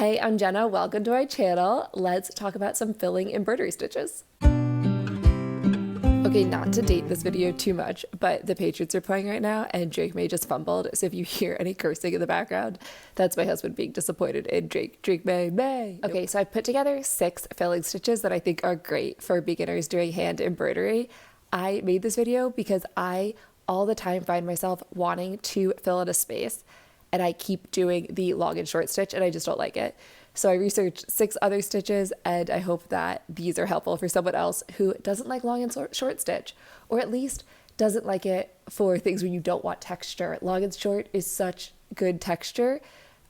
Hey, I'm Jenna. Welcome to my channel. Let's talk about some filling embroidery stitches. Okay, not to date this video too much, but the Patriots are playing right now and Drake May just fumbled. So if you hear any cursing in the background, that's my husband being disappointed in Drake May. Okay, so I put together 6 filling stitches that I think are great for beginners doing hand embroidery. I made this video because I all the time find myself wanting to fill in a space, and I keep doing the long and short stitch and I just don't like it. So I researched 6 other stitches, and I hope that these are helpful for someone else who doesn't like long and short stitch, or at least doesn't like it for things where you don't want texture. Long and short is such good texture,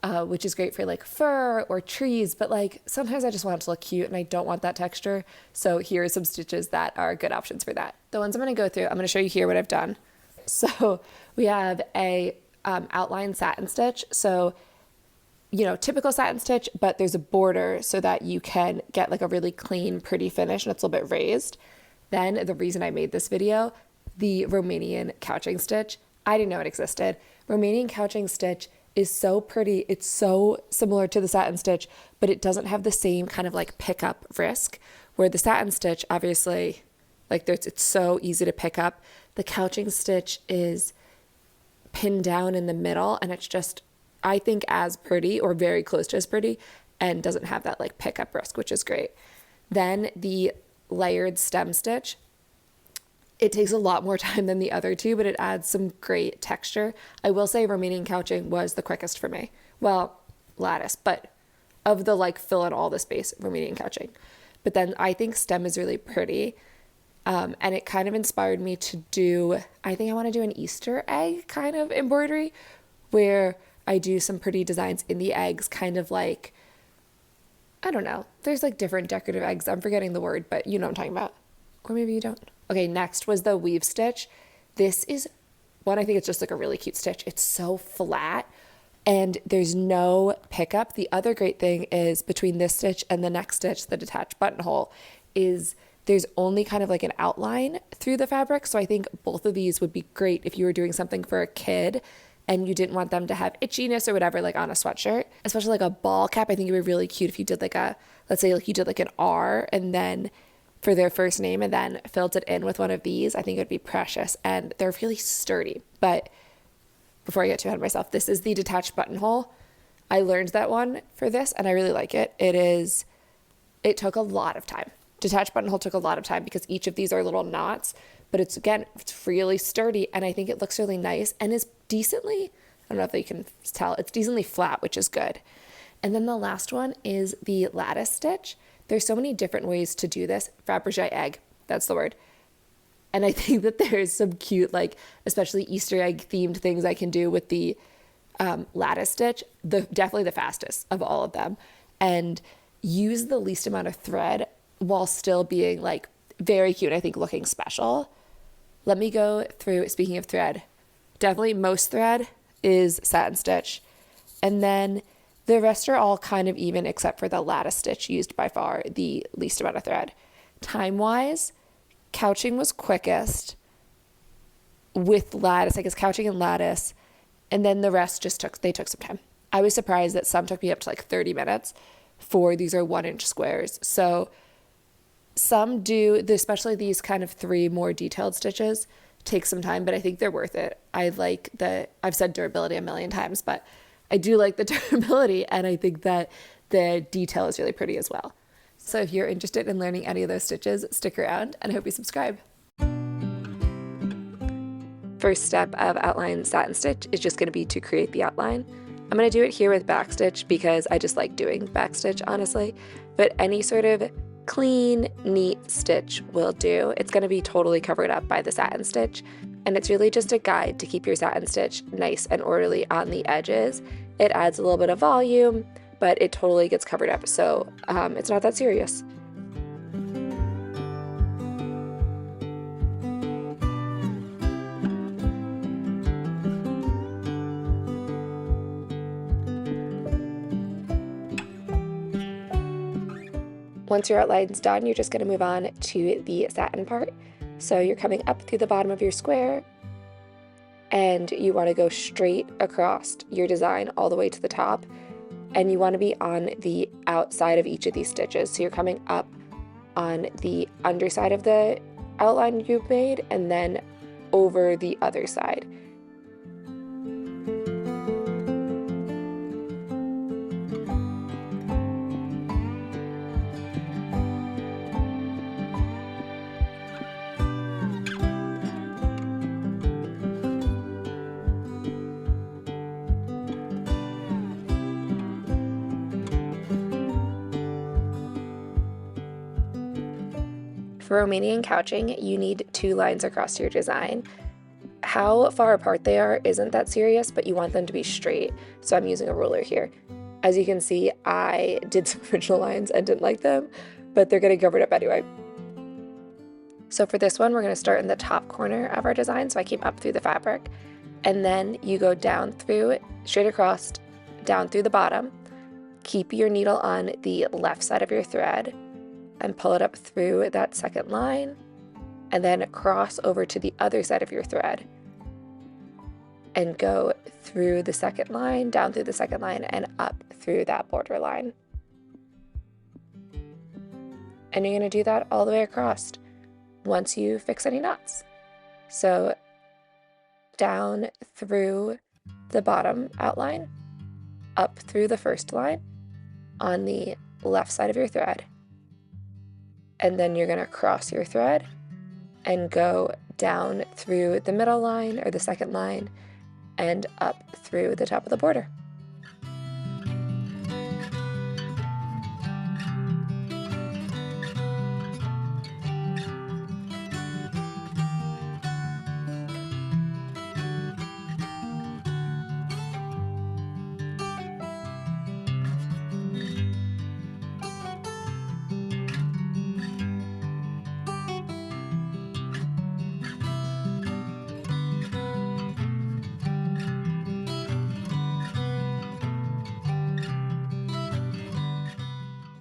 which is great for like fur or trees, but like sometimes I just want it to look cute and I don't want that texture. So here are some stitches that are good options for that. The ones I'm going to go through, I'm going to show you here what I've done. So we have a outline satin stitch. So, you know, typical satin stitch, but there's a border so that you can get like a really clean, pretty finish, and it's a little bit raised. Then the reason I made this video, the Romanian couching stitch, I didn't know it existed. Romanian couching stitch is so pretty. It's so similar to the satin stitch, but it doesn't have the same kind of like pickup risk, where the satin stitch, obviously, like it's so easy to pick up. The couching stitch is pinned down in the middle, and it's just, I think, as pretty or very close to as pretty, and doesn't have that like pickup risk, which is great. Then the layered stem stitch, it takes a lot more time than the other two, but it adds some great texture. I will say Romanian couching was the quickest for me. Well, lattice, but of the like fill in all the space, Romanian couching. But then I think stem is really pretty. And it kind of inspired me to do, I think I want to do an Easter egg kind of embroidery, where I do some pretty designs in the eggs, kind of like, I don't know, there's like different decorative eggs. I'm forgetting the word, but you know what I'm talking about. Or maybe you don't. Okay, next was the weave stitch. This is one, I think it's just like a really cute stitch. It's so flat and there's no pickup. The other great thing is between this stitch and the next stitch, the detached buttonhole, is there's only kind of like an outline through the fabric. So I think both of these would be great if you were doing something for a kid and you didn't want them to have itchiness or whatever, like on a sweatshirt, especially like a ball cap. I think it would be really cute if you did like a, let's say like you did like an R and then for their first name and then filled it in with one of these. I think it would be precious, and they're really sturdy. But before I get too ahead of myself, this is the detached buttonhole. I learned that one for this and I really like it. It took a lot of time. Detached buttonhole took a lot of time because each of these are little knots, but it's really sturdy, and I think it looks really nice and is decently, I don't know if you can tell, it's decently flat, which is good. And then the last one is the lattice stitch. There's so many different ways to do this. Fabergé egg, that's the word. And I think that there's some cute, like, especially Easter egg themed things I can do with the lattice stitch, definitely the fastest of all of them, and use the least amount of thread while still being like very cute, I think looking special. Let me go through, speaking of thread, definitely most thread is satin stitch. And then the rest are all kind of even except for the lattice stitch used by far the least amount of thread. Time-wise, couching was quickest with lattice, I guess couching and lattice. And then the rest they took some time. I was surprised that some took me up to like 30 minutes for these are 1-inch squares. So some do, especially these kind of 3 more detailed stitches, take some time, but I think they're worth it. I've said durability a million times, but I do like the durability, and I think that the detail is really pretty as well. So if you're interested in learning any of those stitches, stick around, and I hope you subscribe. First step of outline satin stitch is just going to be to create the outline. I'm going to do it here with backstitch because I just like doing backstitch, honestly, but any sort of clean, neat stitch will do. It's going to be totally covered up by the satin stitch, and it's really just a guide to keep your satin stitch nice and orderly on the edges. It adds a little bit of volume, but it totally gets covered up, so it's not that serious. Once your outline's done, you're just going to move on to the satin part. So you're coming up through the bottom of your square, and you want to go straight across your design all the way to the top. and you want to be on the outside of each of these stitches. So you're coming up on the underside of the outline you made and then over the other side. For Romanian couching, you need 2 lines across your design. How far apart they are isn't that serious, but you want them to be straight, so I'm using a ruler here. As you can see, I did some original lines and didn't like them, but they're getting covered up anyway. So for this one, we're going to start in the top corner of our design, so I came up through the fabric, and then you go down through, straight across, down through the bottom, keep your needle on the left side of your thread, and pull it up through that second line, and then cross over to the other side of your thread and go through the second line, down through the second line, and up through that border line. And you're going to do that all the way across once you fix any knots. So down through the bottom outline, up through the first line on the left side of your thread, and then you're going to cross your thread and go down through the middle line or the second line and up through the top of the border.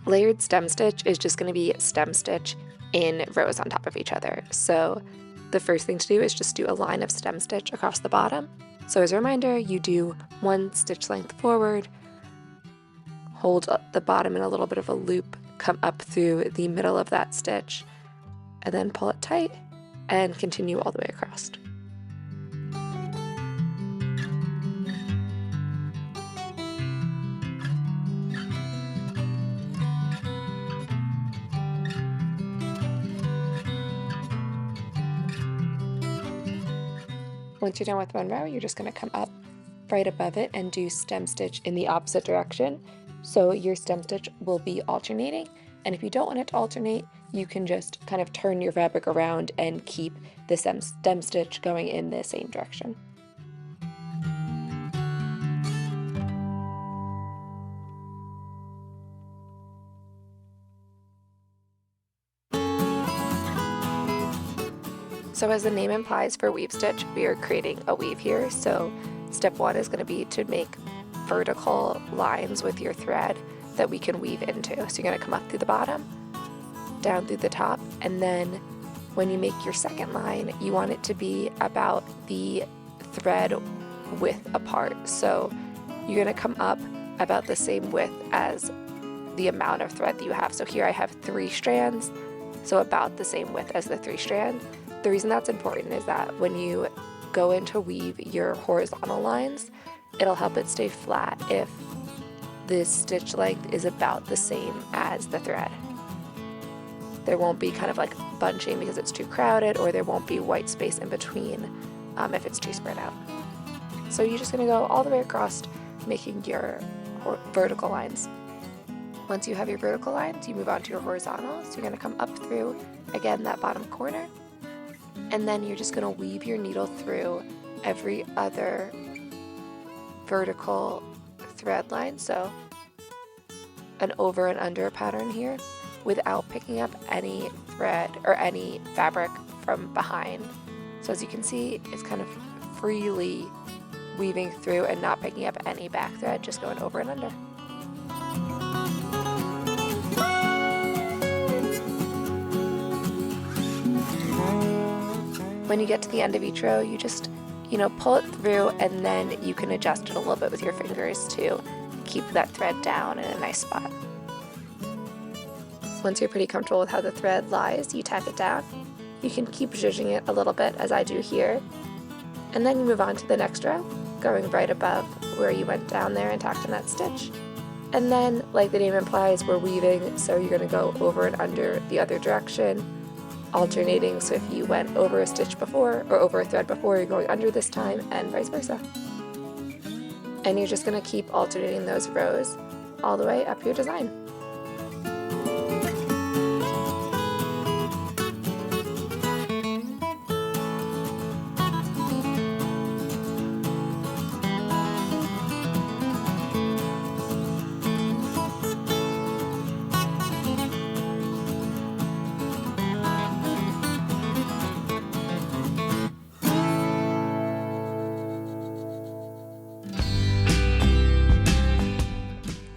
Layered stem stitch is just going to be stem stitch in rows on top of each other. So the first thing to do is just do a line of stem stitch across the bottom. So as a reminder, you do 1 stitch length forward, hold the bottom in a little bit of a loop, come up through the middle of that stitch, and then pull it tight and continue all the way across. Once you're done with one row, you're just going to come up right above it and do stem stitch in the opposite direction. So your stem stitch will be alternating, and if you don't want it to alternate, you can just kind of turn your fabric around and keep the stem stitch going in the same direction. So as the name implies, for weave stitch, we are creating a weave here. So step 1 is going to be to make vertical lines with your thread that we can weave into. So you're going to come up through the bottom, down through the top, and then when you make your second line, you want it to be about the thread width apart. So you're going to come up about the same width as the amount of thread that you have. So here I have 3 strands, so about the same width as the 3 strand. The reason that's important is that when you go in to weave your horizontal lines, it'll help it stay flat if the stitch length is about the same as the thread. There won't be kind of like bunching because it's too crowded, or there won't be white space in between if it's too spread out. So you're just going to go all the way across making your vertical lines. Once you have your vertical lines, you move on to your horizontal. So you're going to come up through, again, that bottom corner, and then you're just going to weave your needle through every other vertical thread line, so an over and under pattern here, without picking up any thread or any fabric from behind. So as you can see, it's kind of freely weaving through and not picking up any back thread, just going over and under. When you get to the end of each row, you just, pull it through, and then you can adjust it a little bit with your fingers to keep that thread down in a nice spot. Once you're pretty comfortable with how the thread lies, you tap it down. You can keep zhuzhing it a little bit, as I do here, and then you move on to the next row, going right above where you went down there and tacked in that stitch. And then, like the name implies, we're weaving, so you're going to go over and under the other direction, alternating. So if you went over a stitch before or over a thread before, you're going under this time, and vice versa. And you're just going to keep alternating those rows all the way up your design.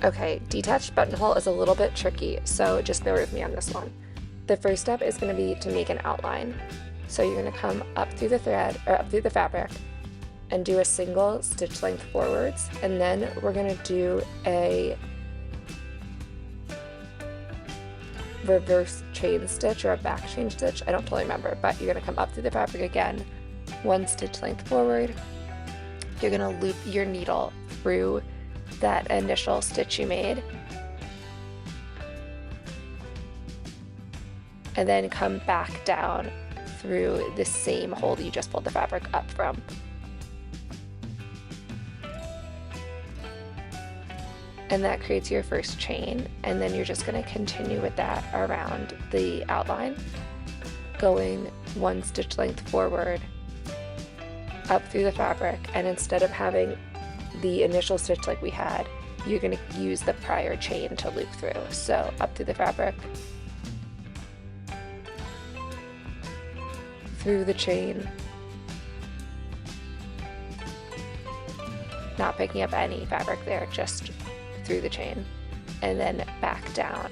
Okay, detached buttonhole is a little bit tricky, so just bear with me on this one. The first step is going to be to make an outline. So you're going to come up through the thread, or up through the fabric, and do a single stitch length forwards, and then we're going to do a reverse chain stitch or a back chain stitch. I don't totally remember, but you're going to come up through the fabric again, one stitch length forward. You're going to loop your needle through that initial stitch you made, and then come back down through the same hole that you just pulled the fabric up from. And that creates your first chain, and then you're just going to continue with that around the outline, going one stitch length forward up through the fabric, and instead of having the initial stitch like we had, you're going to use the prior chain to loop through. So up through the fabric, through the chain, not picking up any fabric there, just through the chain, and then back down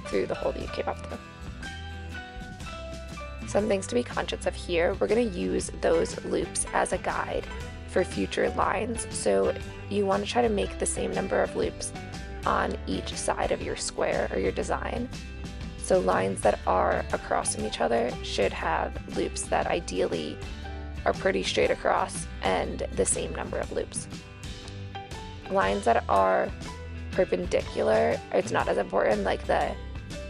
through the hole that you came up through. Some things to be conscious of here: we're going to use those loops as a guide for future lines, so you want to try to make the same number of loops on each side of your square or your design. So lines that are across from each other should have loops that ideally are pretty straight across and the same number of loops. Lines that are perpendicular, it's not as important, like the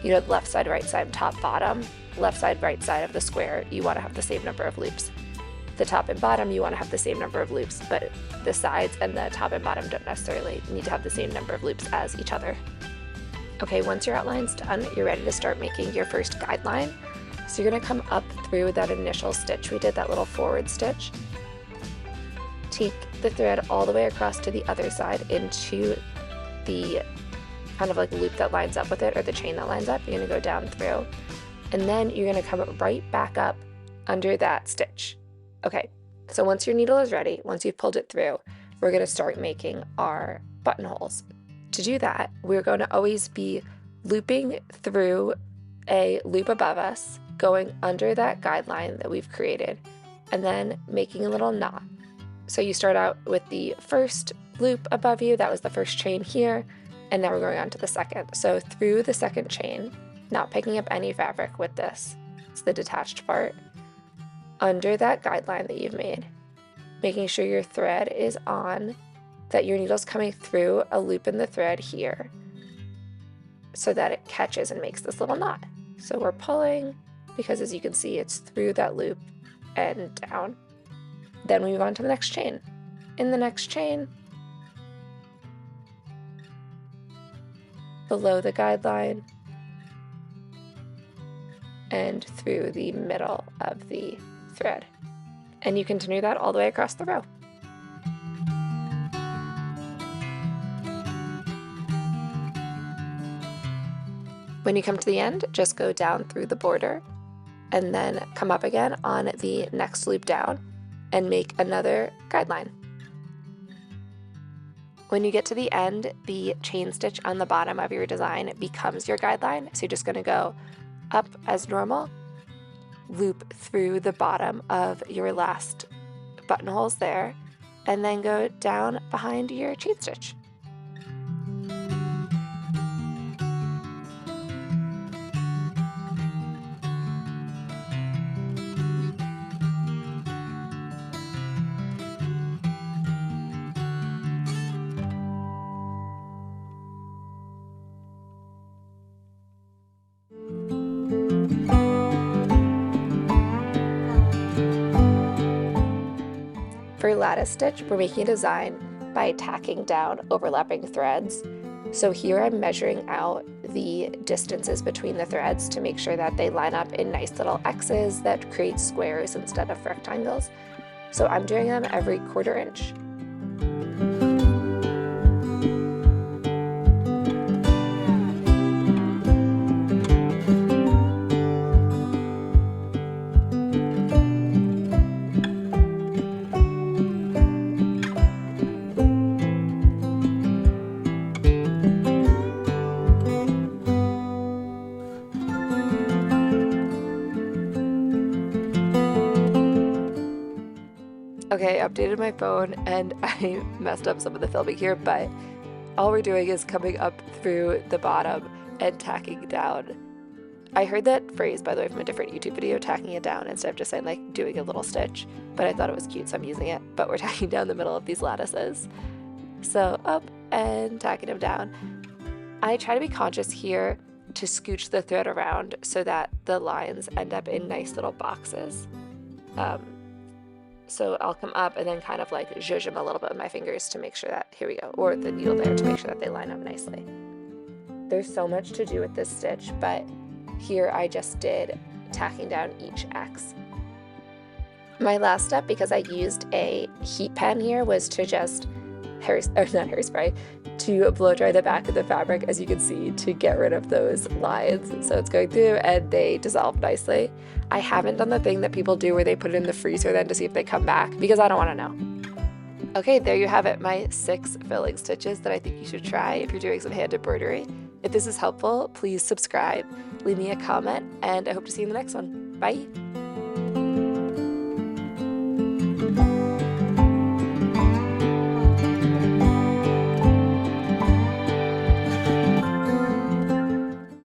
left side, right side, top, bottom, left side, right side of the square, you want to have the same number of loops. The top and bottom, you want to have the same number of loops, but the sides and the top and bottom don't necessarily need to have the same number of loops as each other. Okay, once your outline's done, you're ready to start making your first guideline. So you're going to come up through that initial stitch we did, that little forward stitch. Take the thread all the way across to the other side into the kind of like loop that lines up with it, or the chain that lines up. You're going to go down through, and then you're going to come right back up under that stitch. Okay, so once your needle is ready, once you've pulled it through, we're going to start making our buttonholes. To do that, we're going to always be looping through a loop above us, going under that guideline that we've created, and then making a little knot. So you start out with the first loop above you, that was the first chain here, and now we're going on to the second. So through the second chain, not picking up any fabric with this, it's the detached part, under that guideline that you've made, making sure your thread is on, that your needle's coming through a loop in the thread here so that it catches and makes this little knot. So we're pulling, because as you can see, it's through that loop and down. Then we move on to the next chain. In the next chain, below the guideline and through the middle of the thread. And you continue that all the way across the row. When you come to the end, just go down through the border and then come up again on the next loop down and make another guideline. When you get to the end, the chain stitch on the bottom of your design becomes your guideline. So you're just going to go up as normal, loop through the bottom of your last buttonholes there, and then go down behind your chain stitch. lattice stitch, we're making a design by tacking down overlapping threads. So here I'm measuring out the distances between the threads to make sure that they line up in nice little X's that create squares instead of rectangles. So I'm doing them every 1/4 inch. Okay, I updated my phone and I messed up some of the filming here, but all we're doing is coming up through the bottom and tacking down. I heard that phrase, by the way, from a different YouTube video, tacking it down, instead of just saying like doing a little stitch, but I thought it was cute, so I'm using it. But we're tacking down the middle of these lattices. So up and tacking them down. I try to be conscious here to scooch the thread around so that the lines end up in nice little boxes. So I'll come up and then kind of like zhuzh them a little bit with my fingers to make sure that, here we go, or the needle there to make sure that they line up nicely. There's so much to do with this stitch, but here I just did tacking down each X. My last step, because I used a heat pen here, was to just to blow dry the back of the fabric, as you can see, to get rid of those lines. So it's going through and they dissolve nicely. I haven't done the thing that people do where they put it in the freezer then to see if they come back, because I don't want to know. Okay, there you have it, my 6 filling stitches that I think you should try if you're doing some hand embroidery. If this is helpful, please subscribe, leave me a comment, and I hope to see you in the next one. Bye!